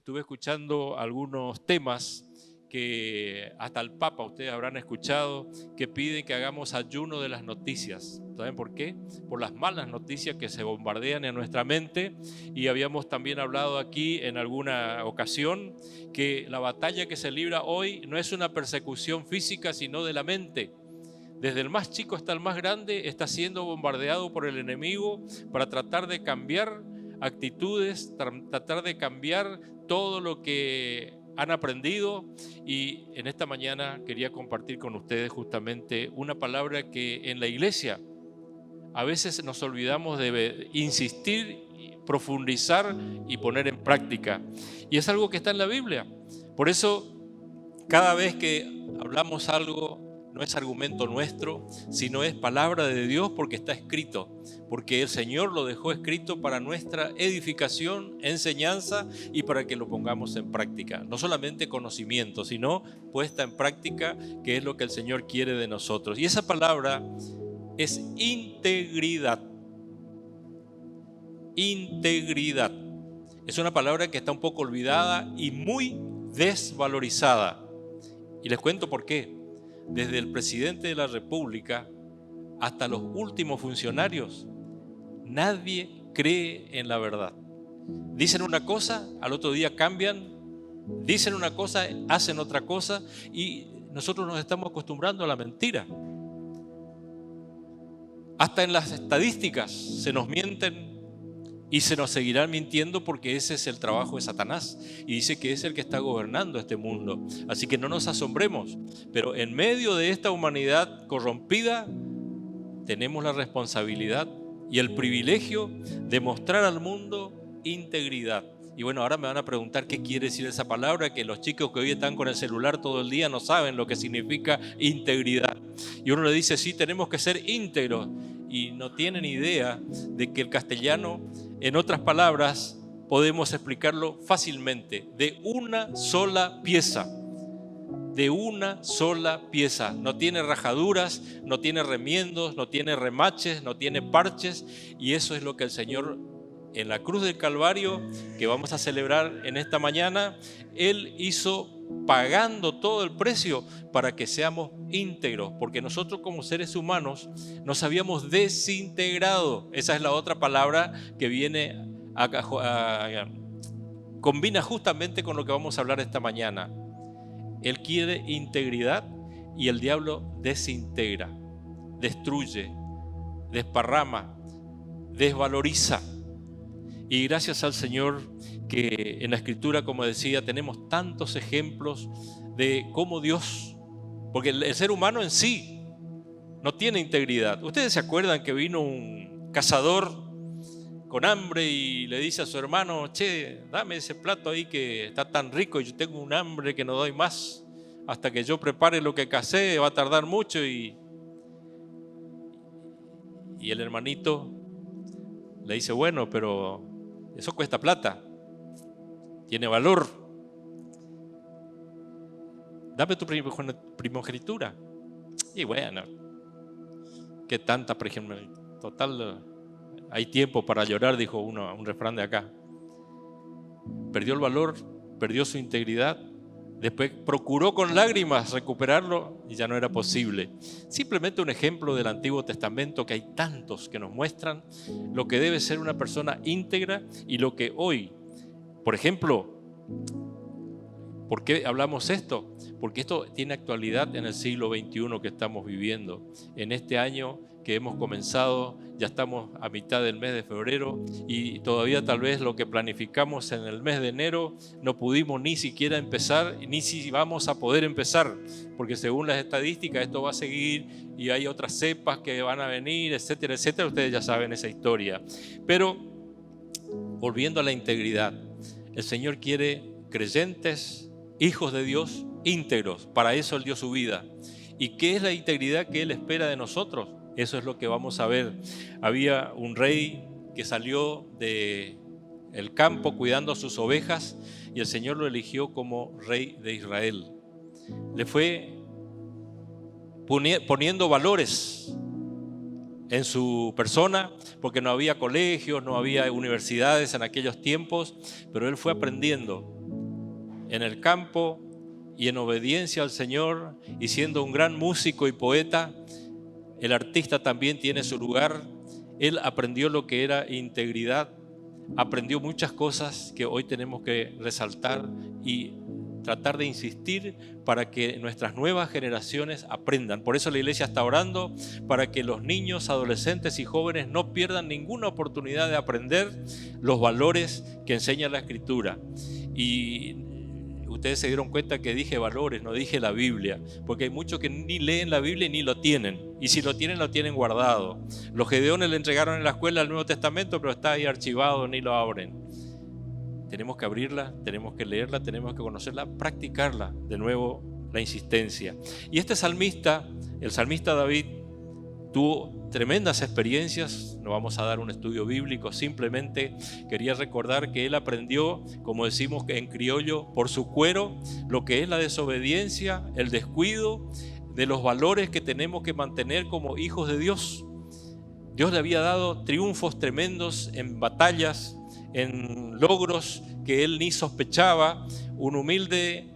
Estuve escuchando algunos temas que hasta el Papa, ustedes habrán escuchado, que piden que hagamos ayuno de las noticias. ¿Saben por qué? Por las malas noticias que se bombardean en nuestra mente. Y habíamos también hablado aquí en alguna ocasión que la batalla que se libra hoy no es una persecución física, sino de la mente. Desde el más chico hasta el más grande está siendo bombardeado por el enemigo para tratar de cambiar actitudes, tratar de cambiar todo lo que han aprendido. Y en esta mañana quería compartir con ustedes justamente una palabra que en la iglesia a veces nos olvidamos de insistir, profundizar y poner en práctica. Y es algo que está en la Biblia. Por eso, cada vez que hablamos algo, no es argumento nuestro, sino es palabra de Dios porque está escrito, porque el Señor lo dejó escrito para nuestra edificación, enseñanza y para que lo pongamos en práctica. No solamente conocimiento, sino puesta en práctica, que es lo que el Señor quiere de nosotros. Y esa palabra es integridad. Integridad. Es una palabra que está un poco olvidada y muy desvalorizada. Y les cuento por qué. Desde el presidente de la República hasta los últimos funcionarios, nadie cree en la verdad. Dicen una cosa, al otro día cambian, dicen una cosa, hacen otra cosa, y nosotros nos estamos acostumbrando a la mentira. Hasta en las estadísticas se nos mienten y se nos seguirán mintiendo, porque ese es el trabajo de Satanás y dice que es el que está gobernando este mundo. Así que no nos asombremos, pero en medio de esta humanidad corrompida tenemos la responsabilidad y el privilegio de mostrar al mundo integridad. Y bueno, ahora me van a preguntar qué quiere decir esa palabra, que los chicos que hoy están con el celular todo el día no saben lo que significa integridad. Y uno le dice, sí, tenemos que ser íntegros, y no tienen idea de que el castellano, en otras palabras, podemos explicarlo fácilmente, de una sola pieza. De una sola pieza. No tiene rajaduras, no tiene remiendos, no tiene remaches, no tiene parches, y eso es lo que el Señor en la cruz del Calvario, que vamos a celebrar en esta mañana, Él hizo pagando todo el precio para que seamos íntegros, porque nosotros como seres humanos nos habíamos desintegrado. Esa es la otra palabra que viene combina justamente con lo que vamos a hablar esta mañana. Él quiere integridad y el diablo desintegra, destruye, desparrama, desvaloriza. Y gracias al Señor que en la Escritura, como decía, tenemos tantos ejemplos de cómo Dios, porque el ser humano en sí no tiene integridad. Ustedes se acuerdan que vino un cazador con hambre y le dice a su hermano, che, dame ese plato ahí que está tan rico y yo tengo un hambre que no doy más. Hasta que yo prepare lo que cacé va a tardar mucho. Y el hermanito le dice, bueno, pero eso cuesta plata, tiene valor. Dame tu primogenitura. Y bueno, ¿qué tanta primogenitura? Total, hay tiempo para llorar, dijo un refrán de acá. Perdió el valor, perdió su integridad. Después procuró con lágrimas recuperarlo y ya no era posible. Simplemente un ejemplo del Antiguo Testamento, que hay tantos que nos muestran lo que debe ser una persona íntegra y lo que hoy, por ejemplo, ¿por qué hablamos esto? Porque esto tiene actualidad en el siglo XXI que estamos viviendo. En este año que hemos comenzado, ya estamos a mitad del mes de febrero y todavía tal vez lo que planificamos en el mes de enero no pudimos ni siquiera empezar, ni si vamos a poder empezar, porque según las estadísticas esto va a seguir y hay otras cepas que van a venir, etcétera, etcétera. Ustedes ya saben esa historia. Pero volviendo a la integridad, el Señor quiere creyentes, hijos de Dios, íntegros. Para eso Él dio su vida. ¿Y qué es la integridad que Él espera de nosotros? Eso es lo que vamos a ver. Había un rey que salió del campo cuidando sus ovejas y el Señor lo eligió como rey de Israel. Le fue poniendo valores en su persona, porque no había colegios, no había universidades en aquellos tiempos, pero él fue aprendiendo. en el campo y en obediencia al Señor, y siendo un gran músico y poeta, el artista también tiene su lugar. Él aprendió lo que era integridad, aprendió muchas cosas que hoy tenemos que resaltar y tratar de insistir para que nuestras nuevas generaciones aprendan. Por eso la iglesia está orando para que los niños, adolescentes y jóvenes no pierdan ninguna oportunidad de aprender los valores que enseña la Escritura. Y ustedes se dieron cuenta que dije valores, no dije la Biblia, porque hay muchos que ni leen la Biblia ni lo tienen, y si lo tienen guardado. Los gedeones le entregaron en la escuela el Nuevo Testamento, pero está ahí archivado, ni lo abren. Tenemos que abrirla, tenemos que leerla, tenemos que conocerla, practicarla. De nuevo, la insistencia. Y este salmista, el salmista David, tuvo tremendas experiencias. No vamos a dar un estudio bíblico, simplemente quería recordar que él aprendió, como decimos en criollo, por su cuero, lo que es la desobediencia, el descuido de los valores que tenemos que mantener como hijos de Dios. Dios le había dado triunfos tremendos en batallas, en logros que él ni sospechaba. Un humilde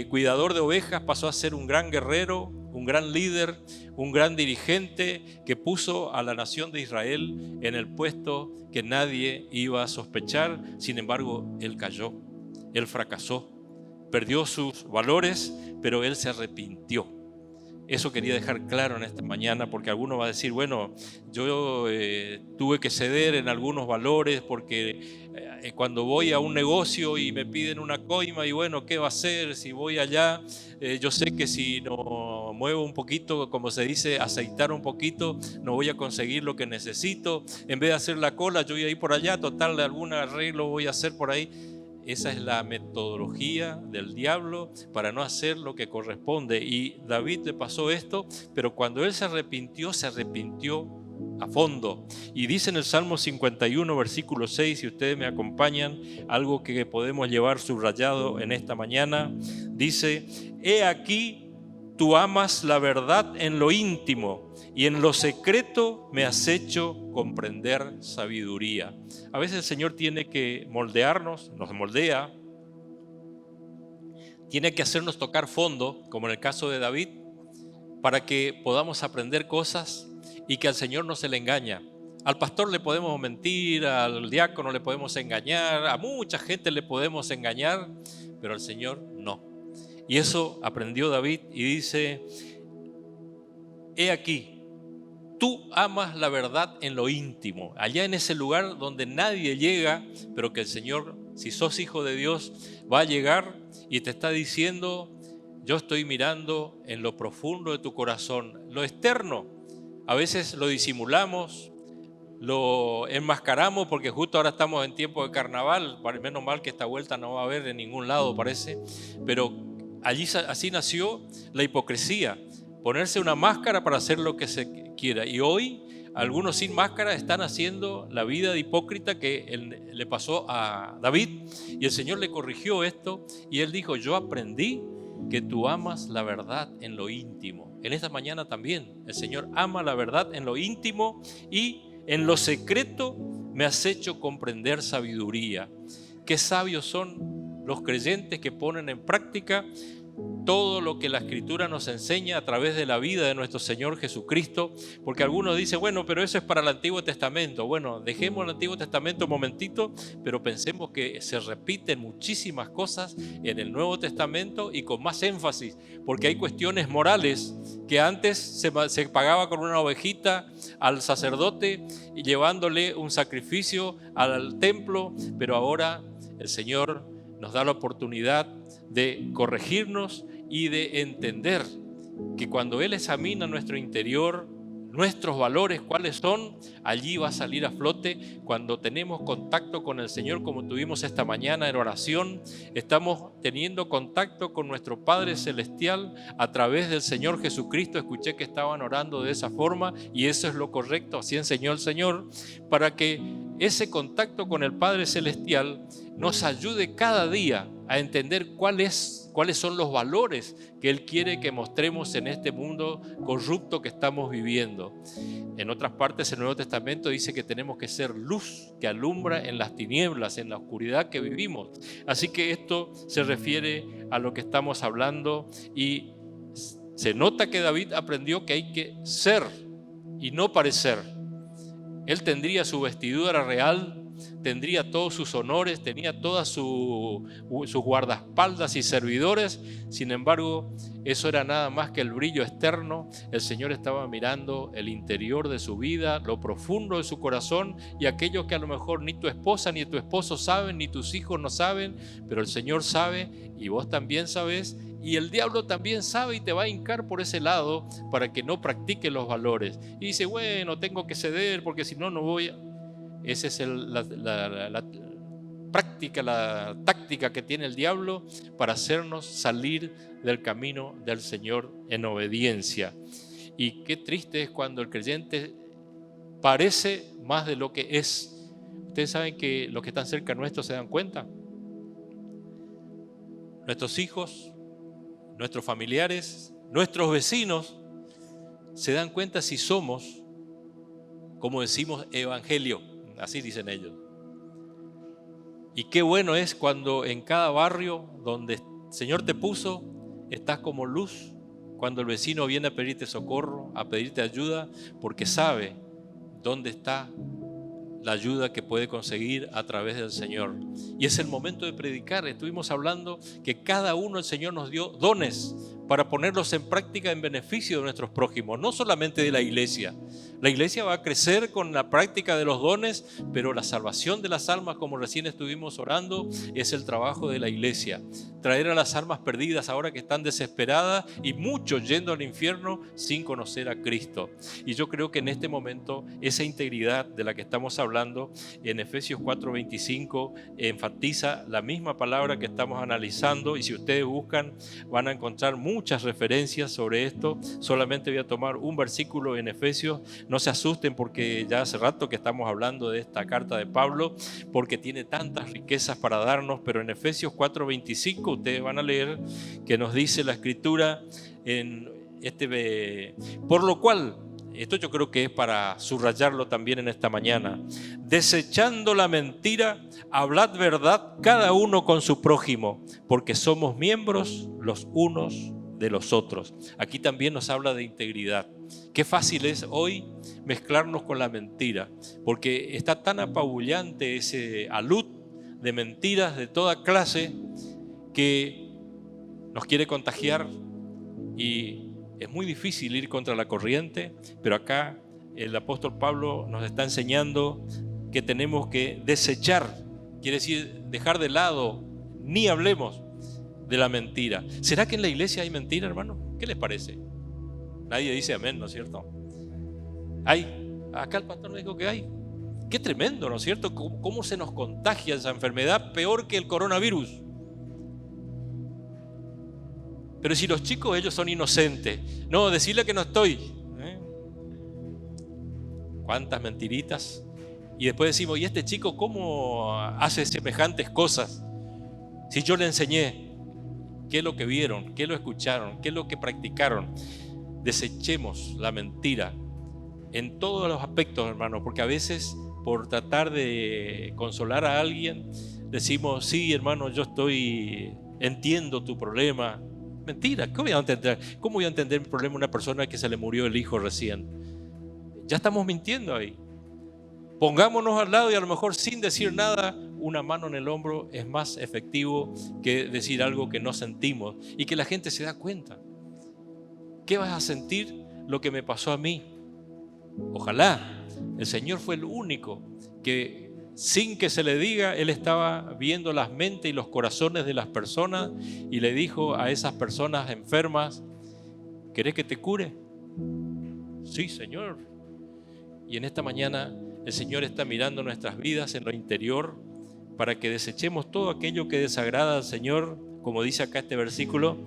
cuidador de ovejas pasó a ser un gran guerrero, un gran líder, un gran dirigente que puso a la nación de Israel en el puesto que nadie iba a sospechar. Sin embargo, él cayó, él fracasó, perdió sus valores, pero él se arrepintió. Eso quería dejar claro en esta mañana, porque alguno va a decir, bueno, yo tuve que ceder en algunos valores porque cuando voy a un negocio y me piden una coima, y bueno, ¿qué va a hacer si voy allá? Yo sé que si no muevo un poquito, como se dice, aceitar un poquito, no voy a conseguir lo que necesito. En vez de hacer la cola, yo voy a ir por allá, total, de algún arreglo voy a hacer por ahí. Esa es la metodología del diablo para no hacer lo que corresponde. Y David le pasó esto, pero cuando él se arrepintió a fondo. Y dice en el Salmo 51, versículo 6, si ustedes me acompañan, algo que podemos llevar subrayado en esta mañana. Dice: he aquí, tú amas la verdad en lo íntimo, y en lo secreto me has hecho comprender sabiduría. A veces el Señor tiene que moldearnos, nos moldea, tiene que hacernos tocar fondo, como en el caso de David, para que podamos aprender cosas y que al Señor no se le engaña. Al pastor le podemos mentir, al diácono le podemos engañar, a mucha gente le podemos engañar, pero al Señor no. Y eso aprendió David y dice: he aquí, tú amas la verdad en lo íntimo, allá en ese lugar donde nadie llega, pero que el Señor, si sos hijo de Dios, va a llegar y te está diciendo: yo estoy mirando en lo profundo de tu corazón. Lo externo, a veces lo disimulamos, lo enmascaramos porque justo ahora estamos en tiempo de carnaval, menos mal que esta vuelta no va a haber en ningún lado, parece, pero allí así nació la hipocresía. Ponerse una máscara para hacer lo que se quiera. Y hoy algunos sin máscara están haciendo la vida de hipócrita que le pasó a David. Y el Señor le corrigió esto y él dijo: yo aprendí que tú amas la verdad en lo íntimo. En esta mañana también el Señor ama la verdad en lo íntimo, y en lo secreto me has hecho comprender sabiduría. Qué sabios son los creyentes que ponen en práctica todo lo que la Escritura nos enseña a través de la vida de nuestro Señor Jesucristo. Porque algunos dicen: bueno, pero eso es para el Antiguo Testamento. Bueno, dejemos el Antiguo Testamento un momentito, pero pensemos que se repiten muchísimas cosas en el Nuevo Testamento y con más énfasis, porque hay cuestiones morales que antes se pagaba con una ovejita al sacerdote y llevándole un sacrificio al templo, pero ahora el Señor nos da la oportunidad de corregirnos y de entender que cuando Él examina nuestro interior, nuestros valores, cuáles son, allí va a salir a flote. Cuando tenemos contacto con el Señor, como tuvimos esta mañana en oración, estamos teniendo contacto con nuestro Padre Celestial a través del Señor Jesucristo. Escuché que estaban orando de esa forma y eso es lo correcto, así enseñó el Señor, para que ese contacto con el Padre Celestial nos ayude cada día a entender cuáles son los valores que Él quiere que mostremos en este mundo corrupto que estamos viviendo. En otras partes el Nuevo Testamento dice que tenemos que ser luz que alumbra en las tinieblas, en la oscuridad que vivimos. Así que esto se refiere a lo que estamos hablando, y se nota que David aprendió que hay que ser y no parecer. Él tendría su vestidura real, tendría todos sus honores, tenía todas sus guardaespaldas y servidores. Sin embargo, eso era nada más que el brillo externo. El Señor estaba mirando el interior de su vida, lo profundo de su corazón, y aquello que a lo mejor ni tu esposa ni tu esposo saben, ni tus hijos no saben, pero el Señor sabe y vos también sabés. Y el diablo también sabe y te va a hincar por ese lado para que no practique los valores. Y dice, bueno, tengo que ceder porque si no, no voy a... Esa es la práctica, la táctica que tiene el diablo para hacernos salir del camino del Señor en obediencia. Y qué triste es cuando el creyente parece más de lo que es. Ustedes saben que los que están cerca nuestros se dan cuenta. Nuestros hijos, nuestros familiares, nuestros vecinos se dan cuenta si somos, como decimos, evangelio. Así dicen ellos. Y qué bueno es cuando en cada barrio donde el Señor te puso, estás como luz, cuando el vecino viene a pedirte socorro, a pedirte ayuda, porque sabe dónde está la ayuda que puede conseguir a través del Señor. Y es el momento de predicar. Estuvimos hablando que cada uno el Señor nos dio dones para ponerlos en práctica en beneficio de nuestros prójimos, no solamente de la iglesia. La iglesia va a crecer con la práctica de los dones, pero la salvación de las almas, como recién estuvimos orando, es el trabajo de la iglesia. Traer a las almas perdidas ahora que están desesperadas y muchos yendo al infierno sin conocer a Cristo. Y yo creo que en este momento esa integridad de la que estamos hablando en Efesios 4:25 enfatiza la misma palabra que estamos analizando, y si ustedes buscan van a encontrar muchas referencias sobre esto. Solamente voy a tomar un versículo en Efesios. No se asusten porque ya hace rato que estamos hablando de esta carta de Pablo, porque tiene tantas riquezas para darnos, pero en Efesios 4:25 ustedes van a leer que nos dice la Escritura por lo cual, esto yo creo que es para subrayarlo también en esta mañana, desechando la mentira, hablad verdad cada uno con su prójimo, porque somos miembros los unos de los otros. Aquí también nos habla de integridad. Qué fácil es hoy mezclarnos con la mentira, porque está tan apabullante ese alud de mentiras de toda clase que nos quiere contagiar, y es muy difícil ir contra la corriente. Pero acá el apóstol Pablo nos está enseñando que tenemos que desechar, quiere decir dejar de lado, ni hablemos de la mentira. ¿Será que en la iglesia hay mentira, hermano? ¿Qué les parece? Nadie dice amén, ¿no es cierto? Hay. Acá el pastor nos dijo que hay. Qué tremendo, ¿no es cierto? ¿Cómo se nos contagia esa enfermedad peor que el coronavirus? Pero si los chicos, ellos son inocentes. No, decirle que no estoy. ¿Cuántas mentiritas? Y después decimos, ¿y este chico cómo hace semejantes cosas? Si yo le enseñé, ¿qué es lo que vieron? ¿Qué es lo escucharon? ¿Qué es lo que practicaron? Desechemos la mentira en todos los aspectos, hermano, porque a veces por tratar de consolar a alguien decimos, sí, hermano, entiendo tu problema. Mentira, ¿cómo voy a entender el problema de una persona que se le murió el hijo recién? Ya estamos mintiendo ahí. Pongámonos al lado y a lo mejor sin decir nada, una mano en el hombro es más efectivo que decir algo que no sentimos y que la gente se da cuenta. ¿Qué vas a sentir lo que me pasó a mí? Ojalá. El Señor fue el único que, sin que se le diga, Él estaba viendo las mentes y los corazones de las personas y le dijo a esas personas enfermas, ¿querés que te cure? Sí, Señor. Y en esta mañana el Señor está mirando nuestras vidas en lo interior para que desechemos todo aquello que desagrada al Señor, como dice acá este versículo.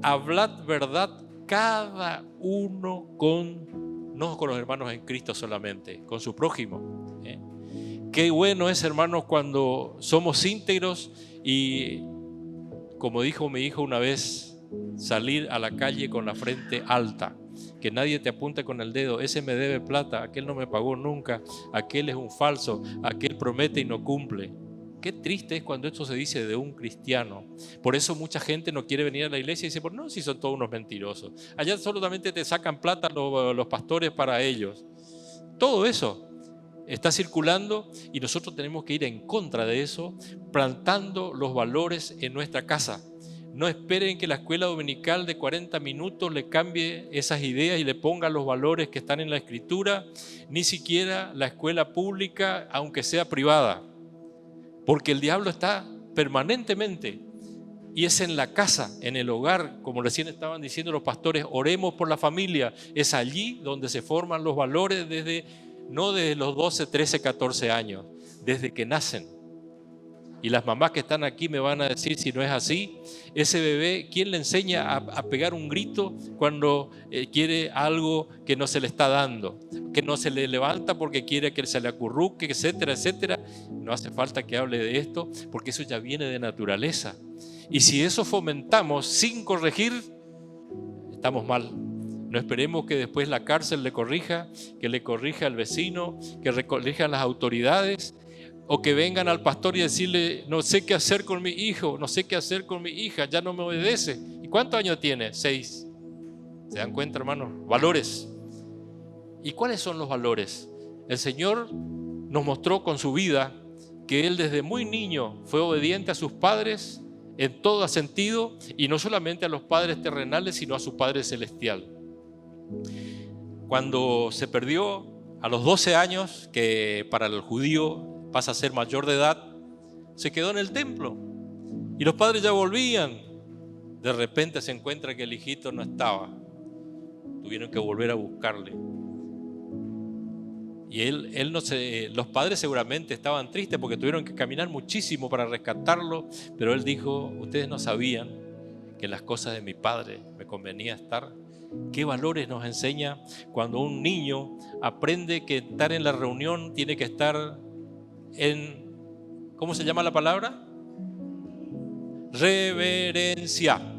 Hablad verdad cada uno no con los hermanos en Cristo solamente, con su prójimo. Qué bueno es, hermanos, cuando somos íntegros y, como dijo mi hijo una vez, salir a la calle con la frente alta. Que nadie te apunte con el dedo, ese me debe plata, aquel no me pagó nunca, aquel es un falso, aquel promete y no cumple. Qué triste es cuando esto se dice de un cristiano. Por eso mucha gente no quiere venir a la iglesia y dice, no, si son todos unos mentirosos. Allá solamente te sacan plata los pastores para ellos. Todo eso está circulando y nosotros tenemos que ir en contra de eso, plantando los valores en nuestra casa. No esperen que la escuela dominical de 40 minutos le cambie esas ideas y le ponga los valores que están en la Escritura, ni siquiera la escuela pública, aunque sea privada. Porque el diablo está permanentemente y es en la casa, en el hogar, como recién estaban diciendo los pastores, oremos por la familia. Es allí donde se forman los valores no desde los 12, 13, 14 años, desde que nacen. Y las mamás que están aquí me van a decir si no es así. Ese bebé, ¿quién le enseña a pegar un grito cuando quiere algo que no se le está dando? Que no se le levanta porque quiere que se le acurruque, etcétera, etcétera. No hace falta que hable de esto porque eso ya viene de naturaleza. Y si eso fomentamos sin corregir, estamos mal. No esperemos que después la cárcel le corrija, que le corrija el vecino, que le corrijan las autoridades. O que vengan al pastor y decirle, no sé qué hacer con mi hijo, no sé qué hacer con mi hija, ya no me obedece. ¿Y cuántos años tiene? 6. ¿Se dan cuenta, hermanos? Valores. ¿Y cuáles son los valores? El Señor nos mostró con su vida que Él desde muy niño fue obediente a sus padres en todo sentido, y no solamente a los padres terrenales, sino a su Padre Celestial. Cuando se perdió a los 12 años, que para el judío pasa a ser mayor de edad, se quedó en el templo y los padres ya volvían. De repente se encuentra que el hijito no estaba, tuvieron que volver a buscarle y los padres seguramente estaban tristes porque tuvieron que caminar muchísimo para rescatarlo, pero él dijo, ustedes no sabían que en las cosas de mi padre me convenía estar. ¿Qué valores nos enseña cuando un niño aprende que estar en la reunión tiene que estar ¿cómo se llama la palabra? Reverencia.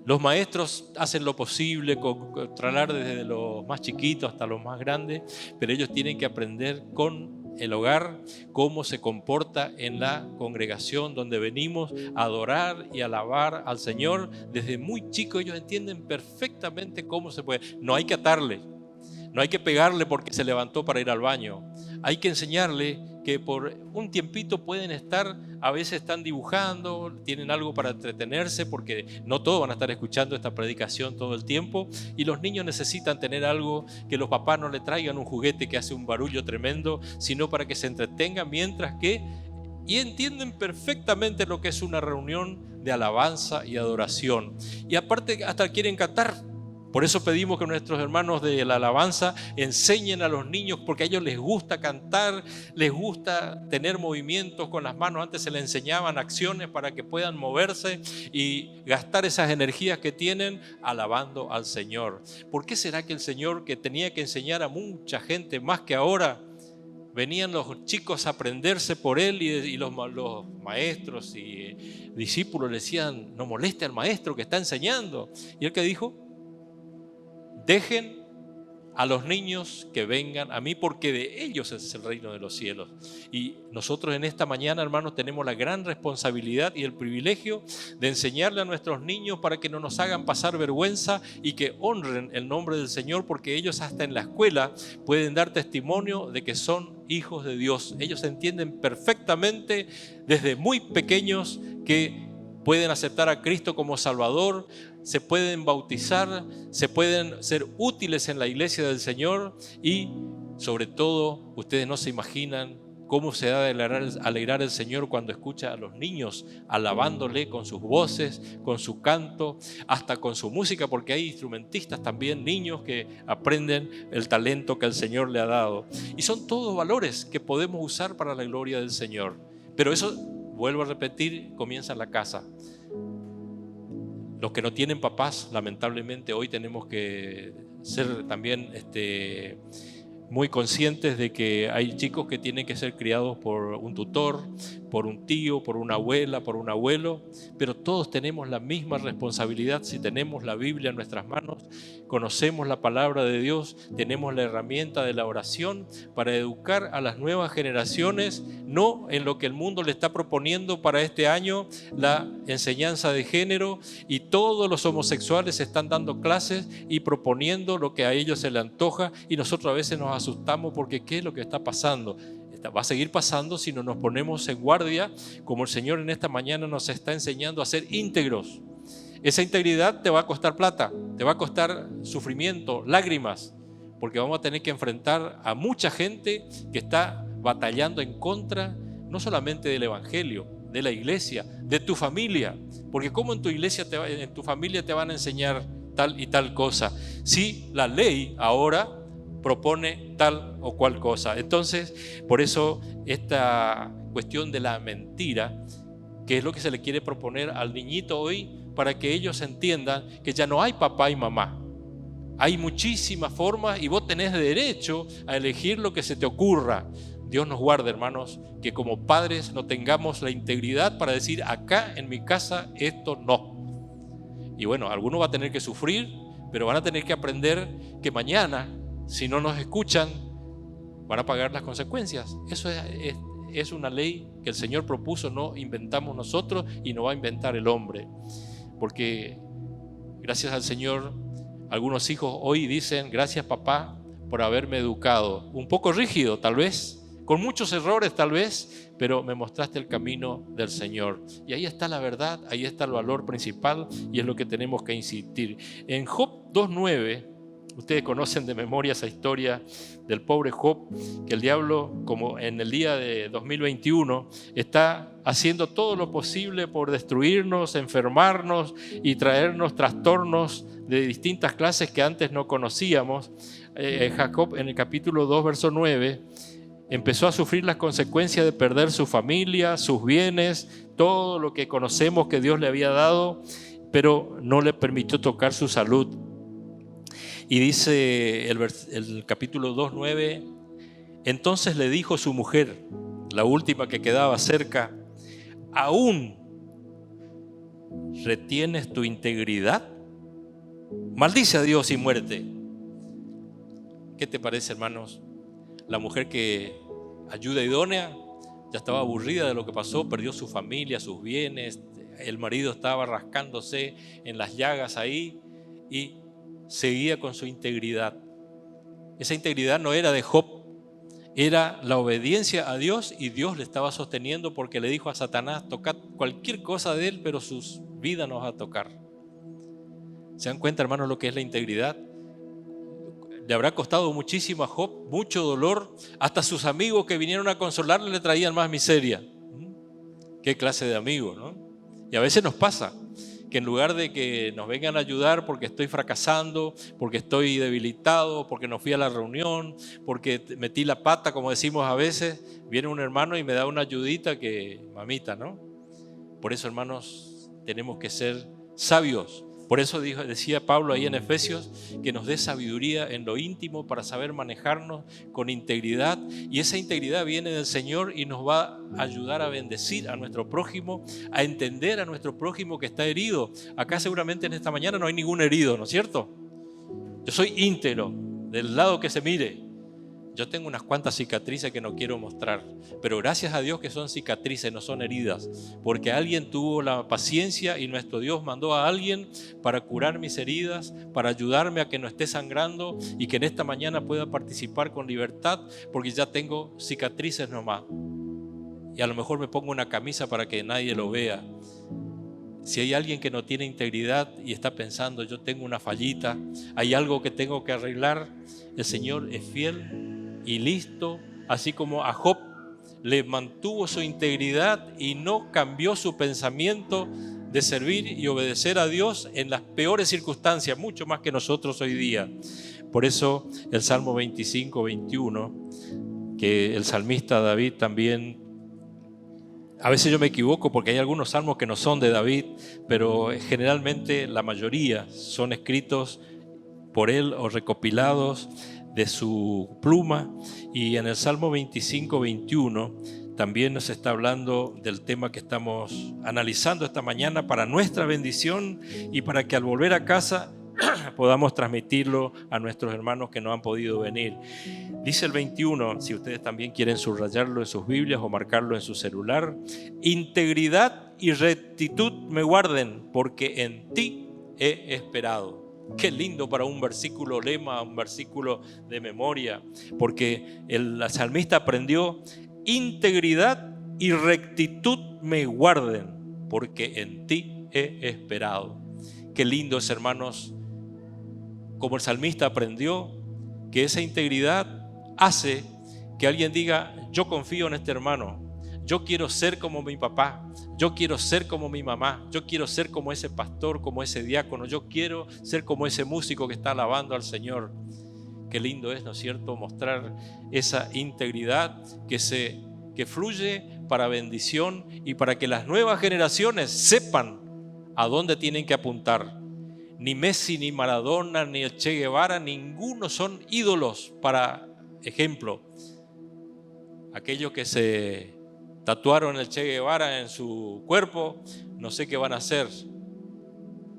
Los maestros hacen lo posible, controlar desde los más chiquitos hasta los más grandes, pero ellos tienen que aprender con el hogar cómo se comporta en la congregación donde venimos a adorar y alabar al Señor. Desde muy chicos ellos entienden perfectamente cómo se puede. No hay que atarle. No hay que pegarle porque se levantó para ir al baño. Hay que enseñarle que por un tiempito pueden estar, a veces están dibujando, tienen algo para entretenerse, porque no todos van a estar escuchando esta predicación todo el tiempo, y los niños necesitan tener algo, que los papás no le traigan un juguete que hace un barullo tremendo, sino para que se entretengan y entienden perfectamente lo que es una reunión de alabanza y adoración. Y aparte hasta quieren cantar. Por eso pedimos que nuestros hermanos de la alabanza enseñen a los niños, porque a ellos les gusta cantar, les gusta tener movimientos con las manos. Antes se les enseñaban acciones para que puedan moverse y gastar esas energías que tienen alabando al Señor. ¿Por qué será que el Señor, que tenía que enseñar a mucha gente más que ahora, venían los chicos a aprenderse por Él y los maestros y discípulos le decían, no moleste al maestro que está enseñando? ¿Y él qué dijo? Dejen a los niños que vengan a mí, porque de ellos es el reino de los cielos. Y nosotros en esta mañana, hermanos, tenemos la gran responsabilidad y el privilegio de enseñarle a nuestros niños para que no nos hagan pasar vergüenza y que honren el nombre del Señor, porque ellos hasta en la escuela pueden dar testimonio de que son hijos de Dios. Ellos entienden perfectamente desde muy pequeños que pueden aceptar a Cristo como Salvador, se pueden bautizar, se pueden ser útiles en la iglesia del Señor y sobre todo ustedes no se imaginan cómo se da de alegrar el Señor cuando escucha a los niños alabándole con sus voces, con su canto, hasta con su música, porque hay instrumentistas también, niños que aprenden el talento que el Señor le ha dado. Y son todos valores que podemos usar para la gloria del Señor. Pero eso, vuelvo a repetir, comienza en la casa. Los que no tienen papás, lamentablemente hoy tenemos que ser también muy conscientes de que hay chicos que tienen que ser criados por un tutor, por un tío, por una abuela, por un abuelo, pero todos tenemos la misma responsabilidad. Si tenemos la Biblia en nuestras manos, conocemos la palabra de Dios, tenemos la herramienta de la oración para educar a las nuevas generaciones, no en lo que el mundo le está proponiendo para este año, la enseñanza de género, y todos los homosexuales están dando clases y proponiendo lo que a ellos se les antoja, y nosotros a veces nos asustamos porque ¿qué es lo que está pasando? Va a seguir pasando si no nos ponemos en guardia, como el Señor en esta mañana nos está enseñando a ser íntegros. Esa integridad te va a costar plata, te va a costar sufrimiento, lágrimas, porque vamos a tener que enfrentar a mucha gente que está batallando en contra, no solamente del Evangelio, de la iglesia, de tu familia, porque ¿cómo en tu iglesia, en tu familia te van a enseñar tal y tal cosa? Si la ley ahora propone tal o cual cosa. Entonces, por eso esta cuestión de la mentira, que es lo que se le quiere proponer al niñito hoy, para que ellos entiendan que ya no hay papá y mamá. Hay muchísimas formas y vos tenés derecho a elegir lo que se te ocurra. Dios nos guarde, hermanos, que como padres no tengamos la integridad para decir acá en mi casa esto no. Y bueno, algunos van a tener que sufrir, pero van a tener que aprender que mañana, si no nos escuchan, van a pagar las consecuencias. Eso es una ley que el Señor propuso, no inventamos nosotros y no va a inventar el hombre. Porque gracias al Señor, algunos hijos hoy dicen, gracias papá por haberme educado. Un poco rígido tal vez, con muchos errores tal vez, pero me mostraste el camino del Señor. Y ahí está la verdad, ahí está el valor principal y es lo que tenemos que insistir. En Job 2:9, ustedes conocen de memoria esa historia del pobre Job, que el diablo, como en el día de 2021, está haciendo todo lo posible por destruirnos, enfermarnos y traernos trastornos de distintas clases que antes no conocíamos. Jacob, en el capítulo 2, verso 9, empezó a sufrir las consecuencias de perder su familia, sus bienes, todo lo que conocemos que Dios le había dado, pero no le permitió tocar su salud. Y dice el capítulo 2:9, entonces le dijo su mujer, la última que quedaba cerca, ¿aún retienes tu integridad? Maldice a Dios y muerte. ¿Qué te parece, hermanos? La mujer que ayuda idónea ya estaba aburrida de lo que pasó, perdió su familia, sus bienes, el marido estaba rascándose en las llagas ahí y seguía con su integridad. Esa integridad no era de Job, era la obediencia a Dios, y Dios le estaba sosteniendo porque le dijo a Satanás, tocad cualquier cosa de él, pero su vida nos va a tocar. ¿Se dan cuenta, hermanos, lo que es la integridad? Le habrá costado muchísimo a Job, mucho dolor, hasta sus amigos que vinieron a consolarle le traían más miseria. ¿Qué clase de amigo, no? Y a veces nos pasa que en lugar de que nos vengan a ayudar porque estoy fracasando, porque estoy debilitado, porque no fui a la reunión, porque metí la pata, como decimos a veces, viene un hermano y me da una ayudita que mamita, ¿no? Por eso, hermanos, tenemos que ser sabios. Por eso decía Pablo ahí en Efesios que nos dé sabiduría en lo íntimo para saber manejarnos con integridad, y esa integridad viene del Señor y nos va a ayudar a bendecir a nuestro prójimo, a entender a nuestro prójimo que está herido. Acá seguramente en esta mañana no hay ningún herido, ¿no es cierto? Yo soy íntegro, del lado que se mire. Yo tengo unas cuantas cicatrices que no quiero mostrar, pero gracias a Dios que son cicatrices, no son heridas, porque alguien tuvo la paciencia y nuestro Dios mandó a alguien para curar mis heridas, para ayudarme a que no esté sangrando y que en esta mañana pueda participar con libertad, porque ya tengo cicatrices nomás. Y a lo mejor me pongo una camisa para que nadie lo vea. Si hay alguien que no tiene integridad y está pensando, yo tengo una fallita, hay algo que tengo que arreglar, el Señor es fiel y listo, así como a Job le mantuvo su integridad y no cambió su pensamiento de servir y obedecer a Dios en las peores circunstancias, mucho más que nosotros hoy día. Por eso el Salmo 25, 21, que el salmista David también, a veces yo me equivoco porque hay algunos salmos que no son de David, pero generalmente la mayoría son escritos por él o recopilados de su pluma. Y en el Salmo 25, 21 también nos está hablando del tema que estamos analizando esta mañana para nuestra bendición y para que al volver a casa podamos transmitirlo a nuestros hermanos que no han podido venir. Dice el 21, si ustedes también quieren subrayarlo en sus Biblias o marcarlo en su celular: integridad y rectitud me guarden, porque en ti he esperado. Qué lindo para un versículo lema, un versículo de memoria, porque el salmista aprendió: integridad y rectitud me guarden, porque en ti he esperado. Qué lindo es, hermanos, como el salmista aprendió que esa integridad hace que alguien diga: yo confío en este hermano, yo quiero ser como mi papá, yo quiero ser como mi mamá, yo quiero ser como ese pastor, como ese diácono, yo quiero ser como ese músico que está alabando al Señor. Qué lindo es, ¿no es cierto?, mostrar esa integridad que fluye para bendición y para que las nuevas generaciones sepan a dónde tienen que apuntar. Ni Messi, ni Maradona, ni el Che Guevara, ninguno son ídolos para ejemplo. Aquellos que se tatuaron el Che Guevara en su cuerpo, no sé qué van a hacer.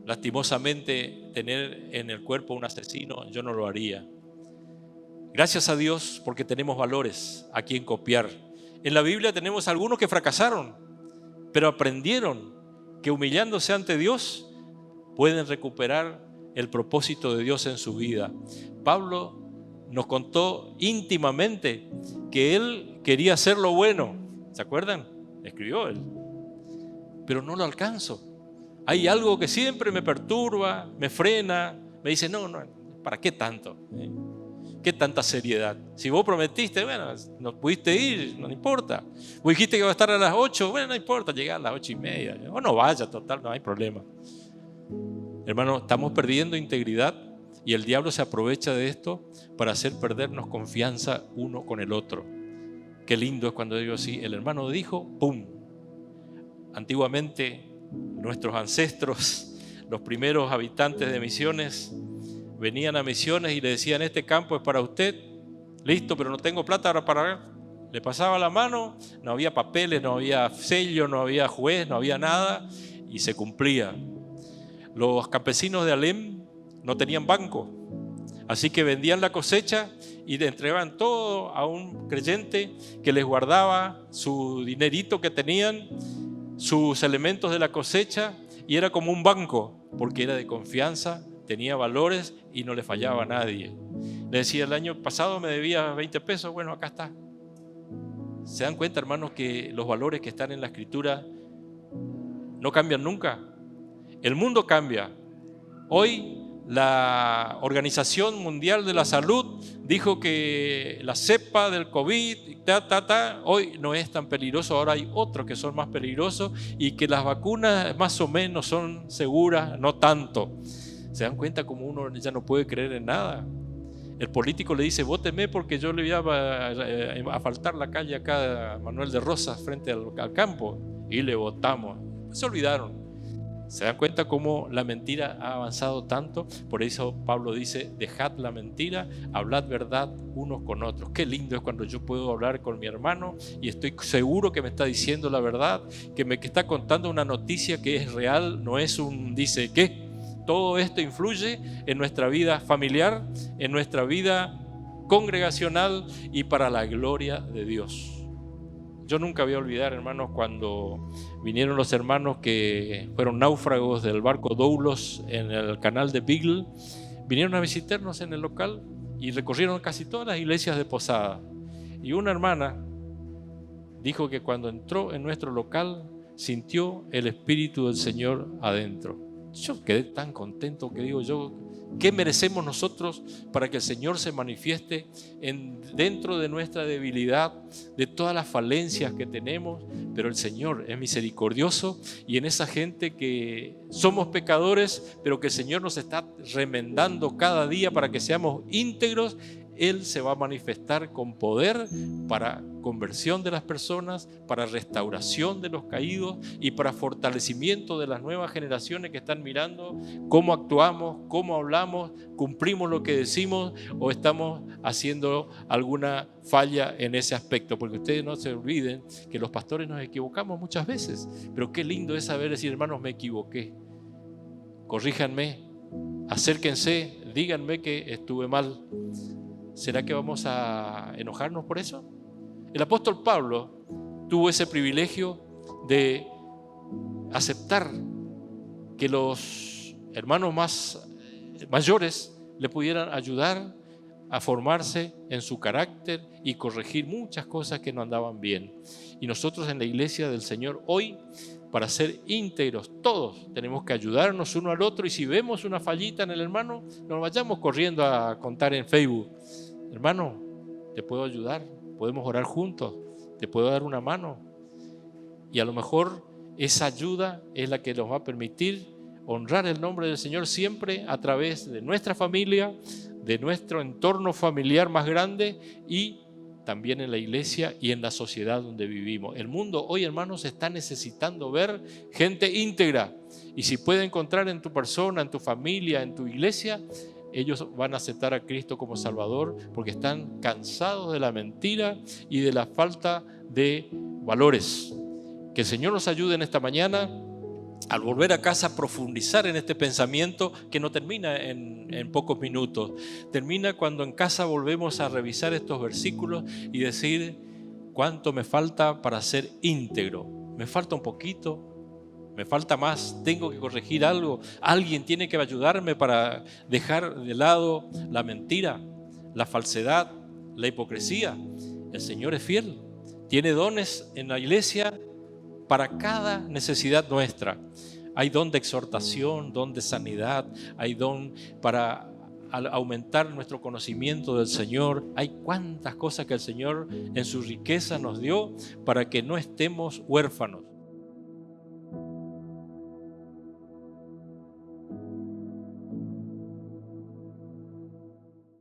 Lastimosamente, tener en el cuerpo un asesino, yo no lo haría. Gracias a Dios porque tenemos valores a quien copiar. En la Biblia tenemos algunos que fracasaron, pero aprendieron que humillándose ante Dios pueden recuperar el propósito de Dios en su vida. Pablo nos contó íntimamente que él quería hacer lo bueno. ¿Se acuerdan? Escribió él. Pero no lo alcanzo. Hay algo que siempre me perturba, me frena, me dice: no, ¿para qué tanto? ¿Qué tanta seriedad? Si vos prometiste, bueno, no pudiste ir, no importa. Vos dijiste que va a estar a las 8, bueno, no importa, llegar a las 8:30. O no vaya, total, no hay problema. Hermano, estamos perdiendo integridad y el diablo se aprovecha de esto para hacer perdernos confianza uno con el otro. Qué lindo es cuando digo así: el hermano dijo, ¡pum! Antiguamente, nuestros ancestros, los primeros habitantes de Misiones, venían a Misiones y le decían: este campo es para usted, listo, pero no tengo plata para pagar. Le pasaba la mano, no había papeles, no había sello, no había juez, no había nada, y se cumplía. Los campesinos de Alem no tenían banco, así que vendían la cosecha y le entregaban todo a un creyente que les guardaba su dinerito que tenían, sus elementos de la cosecha, y era como un banco, porque era de confianza, tenía valores y no le fallaba a nadie. Le decía: el año pasado me debía 20 pesos, bueno, acá está. ¿Se dan cuenta, hermanos, que los valores que están en la Escritura no cambian nunca? El mundo cambia. Hoy la Organización Mundial de la Salud dijo que la cepa del COVID hoy no es tan peligroso, ahora hay otros que son más peligrosos, y que las vacunas más o menos son seguras, no tanto. ¿Se dan cuenta cómo uno ya no puede creer en nada? El político le dice: vóteme porque yo le voy a asfaltar la calle acá a Manuel de Rosas frente al campo, y le votamos. Se olvidaron. ¿Se dan cuenta cómo la mentira ha avanzado tanto? Por eso Pablo dice: dejad la mentira, hablad verdad unos con otros. Qué lindo es cuando yo puedo hablar con mi hermano y estoy seguro que me está diciendo la verdad, que me está contando una noticia que es real, no es un dice qué. Todo esto influye en nuestra vida familiar, en nuestra vida congregacional y para la gloria de Dios. Yo nunca voy a olvidar, hermanos, cuando vinieron los hermanos que fueron náufragos del barco Doulos en el canal de Beagle. Vinieron a visitarnos en el local y recorrieron casi todas las iglesias de Posada. Y una hermana dijo que cuando entró en nuestro local sintió el Espíritu del Señor adentro. Yo quedé tan contento que digo yo: ¿qué merecemos nosotros para que el Señor se manifieste dentro de nuestra debilidad, de todas las falencias que tenemos? Pero el Señor es misericordioso, y en esa gente que somos pecadores, pero que el Señor nos está remendando cada día para que seamos íntegros, Él se va a manifestar con poder para conversión de las personas, para restauración de los caídos y para fortalecimiento de las nuevas generaciones que están mirando cómo actuamos, cómo hablamos, cumplimos lo que decimos o estamos haciendo alguna falla en ese aspecto. Porque ustedes no se olviden que los pastores nos equivocamos muchas veces, pero qué lindo es saber decir: hermanos, me equivoqué, corríjanme, acérquense, díganme que estuve mal. ¿Será que vamos a enojarnos por eso? El apóstol Pablo tuvo ese privilegio de aceptar que los hermanos mayores le pudieran ayudar a formarse en su carácter y corregir muchas cosas que no andaban bien. Y nosotros en la iglesia del Señor hoy, para ser íntegros, todos tenemos que ayudarnos uno al otro, y si vemos una fallita en el hermano, no vayamos corriendo a contar en Facebook: hermano, te puedo ayudar, podemos orar juntos, te puedo dar una mano. Y a lo mejor esa ayuda es la que nos va a permitir honrar el nombre del Señor siempre a través de nuestra familia, de nuestro entorno familiar más grande y también en la iglesia y en la sociedad donde vivimos. El mundo hoy, hermanos, está necesitando ver gente íntegra, y si puede encontrar en tu persona, en tu familia, en tu iglesia, ellos van a aceptar a Cristo como Salvador, porque están cansados de la mentira y de la falta de valores. Que el Señor nos ayude en esta mañana, al volver a casa, a profundizar en este pensamiento que no termina en pocos minutos. Termina cuando en casa volvemos a revisar estos versículos y decir: ¿cuánto me falta para ser íntegro? ¿Me falta un poquito? ¿Me falta más? ¿Tengo que corregir algo? ¿Alguien tiene que ayudarme para dejar de lado la mentira, la falsedad, la hipocresía? El Señor es fiel. Tiene dones en la iglesia para cada necesidad nuestra. Hay don de exhortación, don de sanidad, hay don para aumentar nuestro conocimiento del Señor. Hay cuantas cosas que el Señor en su riqueza nos dio para que no estemos huérfanos.